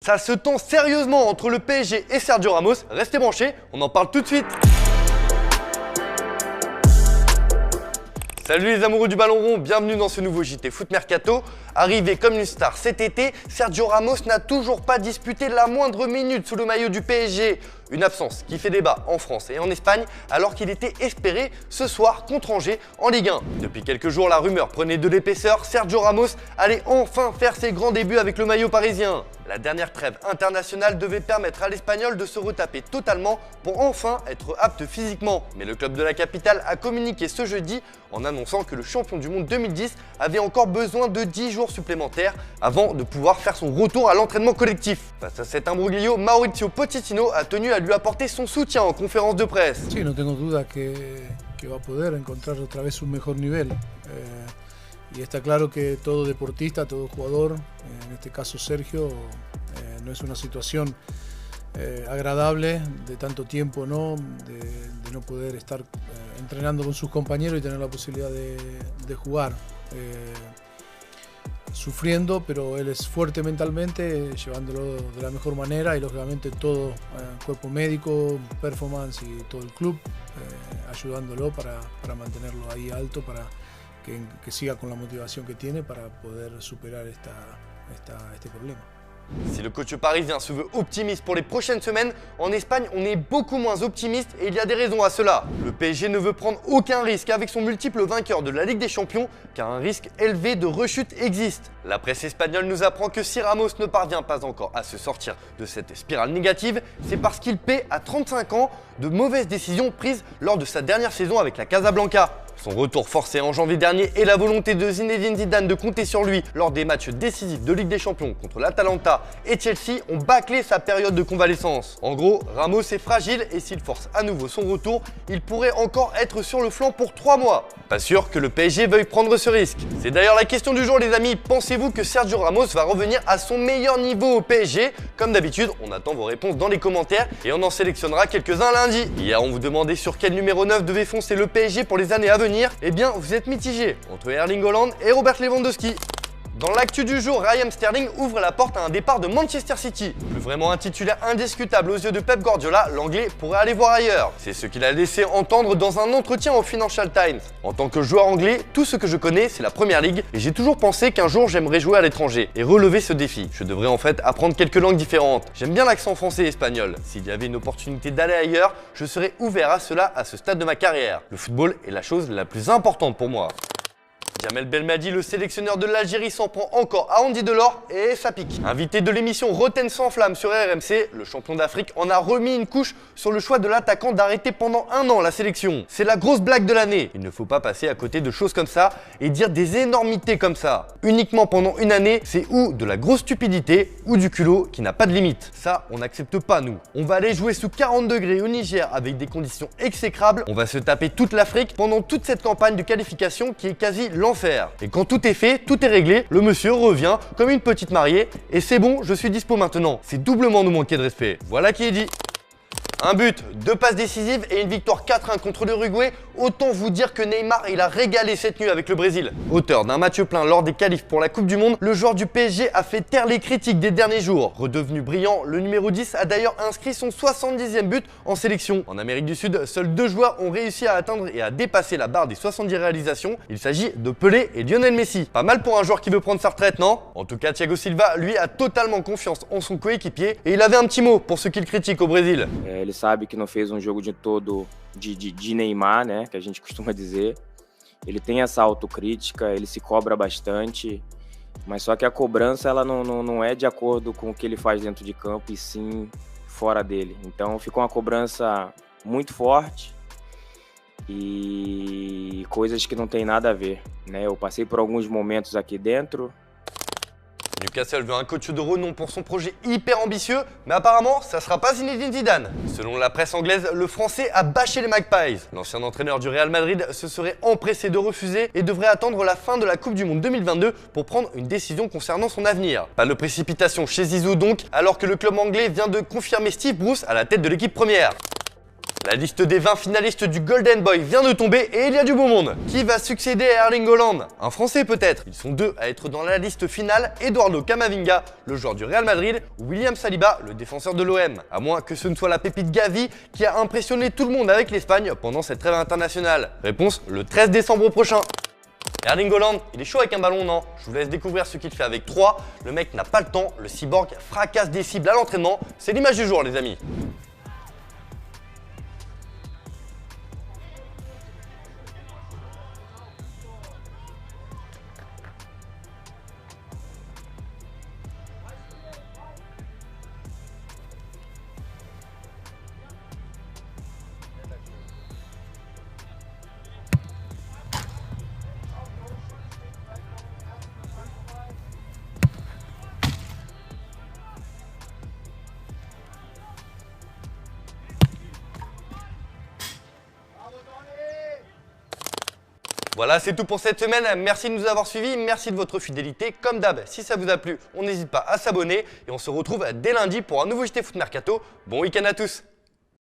Ça se tend sérieusement entre le PSG et Sergio Ramos. Restez branchés, on en parle tout de suite. Salut les amoureux du ballon rond, bienvenue dans ce nouveau JT Foot Mercato. Arrivé comme une star cet été, Sergio Ramos n'a toujours pas disputé la moindre minute sous le maillot du PSG. Une absence qui fait débat en France et en Espagne alors qu'il était espéré ce soir contre Angers en Ligue 1. Depuis quelques jours, la rumeur prenait de l'épaisseur, Sergio Ramos allait enfin faire ses grands débuts avec le maillot parisien. La dernière trêve internationale devait permettre à l'Espagnol de se retaper totalement pour enfin être apte physiquement. Mais le club de la capitale a communiqué ce jeudi en annonçant que le champion du monde 2010 avait encore besoin de 10 jours supplémentaires avant de pouvoir faire son retour à l'entraînement collectif. Face à cet imbroglio, Mauricio Pochettino a tenu à lui apporter son soutien en conférence de presse. Sí, no tengo duda que va a poder encontrar otra vez un mejor nivel. Y está claro que todo deportista, todo jugador, en este caso Sergio, no es una situación agradable de tanto tiempo, ¿no? De no poder estar entrenando con sus compañeros y tener la posibilidad de jugar. Sufriendo, pero él es fuerte mentalmente, llevándolo de la mejor manera y lógicamente todo el cuerpo médico, performance y todo el club ayudándolo para mantenerlo ahí alto, para que siga con la motivación que tiene para poder superar este problema. Si le coach parisien se veut optimiste pour les prochaines semaines, en Espagne on est beaucoup moins optimiste et il y a des raisons à cela. Le PSG ne veut prendre aucun risque avec son multiple vainqueur de la Ligue des Champions car un risque élevé de rechute existe. La presse espagnole nous apprend que si Ramos ne parvient pas encore à se sortir de cette spirale négative, c'est parce qu'il paie à 35 ans de mauvaises décisions prises lors de sa dernière saison avec la Casablanca. Son retour forcé en janvier dernier et la volonté de Zinedine Zidane de compter sur lui lors des matchs décisifs de Ligue des Champions contre l'Atalanta et Chelsea ont bâclé sa période de convalescence. En gros, Ramos est fragile et s'il force à nouveau son retour, il pourrait encore être sur le flanc pour 3 mois. Pas sûr que le PSG veuille prendre ce risque. C'est d'ailleurs la question du jour les amis, pensez-vous que Sergio Ramos va revenir à son meilleur niveau au PSG? Comme d'habitude, on attend vos réponses dans les commentaires et on en sélectionnera quelques-uns lundi. Hier, on vous demandait sur quel numéro 9 devait foncer le PSG pour les années à venir. Eh bien, vous êtes mitigé entre Erling Haaland et Robert Lewandowski. Dans l'actu du jour, Raheem Sterling ouvre la porte à un départ de Manchester City. Plus vraiment un titulaire indiscutable aux yeux de Pep Guardiola, l'anglais pourrait aller voir ailleurs. C'est ce qu'il a laissé entendre dans un entretien au Financial Times. En tant que joueur anglais, tout ce que je connais, c'est la Première Ligue et j'ai toujours pensé qu'un jour j'aimerais jouer à l'étranger et relever ce défi. Je devrais en fait apprendre quelques langues différentes. J'aime bien l'accent français et espagnol. S'il y avait une opportunité d'aller ailleurs, je serais ouvert à cela à ce stade de ma carrière. Le football est la chose la plus importante pour moi. Jamel Belmadi, le sélectionneur de l'Algérie, s'en prend encore à Andy Delors et ça pique. Invité de l'émission Rotten sans flamme sur RMC, le champion d'Afrique en a remis une couche sur le choix de l'attaquant d'arrêter pendant 1 an la sélection. C'est la grosse blague de l'année. Il ne faut pas passer à côté de choses comme ça et dire des énormités comme ça. Uniquement pendant une année, c'est ou de la grosse stupidité ou du culot qui n'a pas de limite. Ça, on n'accepte pas nous. On va aller jouer sous 40 degrés au Niger avec des conditions exécrables. On va se taper toute l'Afrique pendant toute cette campagne de qualification qui est quasi l'enfer. Et quand tout est fait, tout est réglé, le monsieur revient comme une petite mariée et c'est bon, je suis dispo maintenant. C'est doublement nous manquer de respect. Voilà qui est dit. Un but, 2 passes décisives et une victoire 4-1 contre l'Uruguay. Autant vous dire que Neymar, il a régalé cette nuit avec le Brésil. Auteur d'un match plein lors des qualifs pour la Coupe du Monde, le joueur du PSG a fait taire les critiques des derniers jours. Redevenu brillant, le numéro 10 a d'ailleurs inscrit son 70e but en sélection. En Amérique du Sud, seuls 2 joueurs ont réussi à atteindre et à dépasser la barre des 70 réalisations. Il s'agit de Pelé et Lionel Messi. Pas mal pour un joueur qui veut prendre sa retraite, non? En tout cas, Thiago Silva, lui, a totalement confiance en son coéquipier et il avait un petit mot pour ceux qui le critiquent au Brésil. Ele sabe que não fez jogo de todo de Neymar, né, que a gente costuma dizer. Ele tem essa autocrítica, ele se cobra bastante, mas só que a cobrança ela não é de acordo com o que ele faz dentro de campo e sim fora dele. Então ficou uma cobrança muito forte e coisas que não tem nada a ver, né? Eu passei por alguns momentos aqui dentro. Newcastle veut un coach de renom pour son projet hyper ambitieux, mais apparemment, ça sera pas Zinedine Zidane. Selon la presse anglaise, le Français a bâché les Magpies. L'ancien entraîneur du Real Madrid se serait empressé de refuser et devrait attendre la fin de la Coupe du Monde 2022 pour prendre une décision concernant son avenir. Pas de précipitation chez Zizou donc, alors que le club anglais vient de confirmer Steve Bruce à la tête de l'équipe première. La liste des 20 finalistes du Golden Boy vient de tomber et il y a du beau monde. Qui va succéder à Erling Haaland? Un Français peut-être. Ils sont deux à être dans la liste finale, Eduardo Camavinga, le joueur du Real Madrid, ou William Saliba, le défenseur de l'OM. À moins que ce ne soit la pépite Gavi qui a impressionné tout le monde avec l'Espagne pendant cette trêve internationale. Réponse le 13 décembre prochain. Erling Haaland, il est chaud avec un ballon, non? Je vous laisse découvrir ce qu'il fait avec 3. Le mec n'a pas le temps, le cyborg fracasse des cibles à l'entraînement. C'est l'image du jour les amis. Voilà, c'est tout pour cette semaine. Merci de nous avoir suivis, merci de votre fidélité. Comme d'hab, si ça vous a plu, on n'hésite pas à s'abonner et on se retrouve dès lundi pour un nouveau JT Foot Mercato. Bon week-end à tous.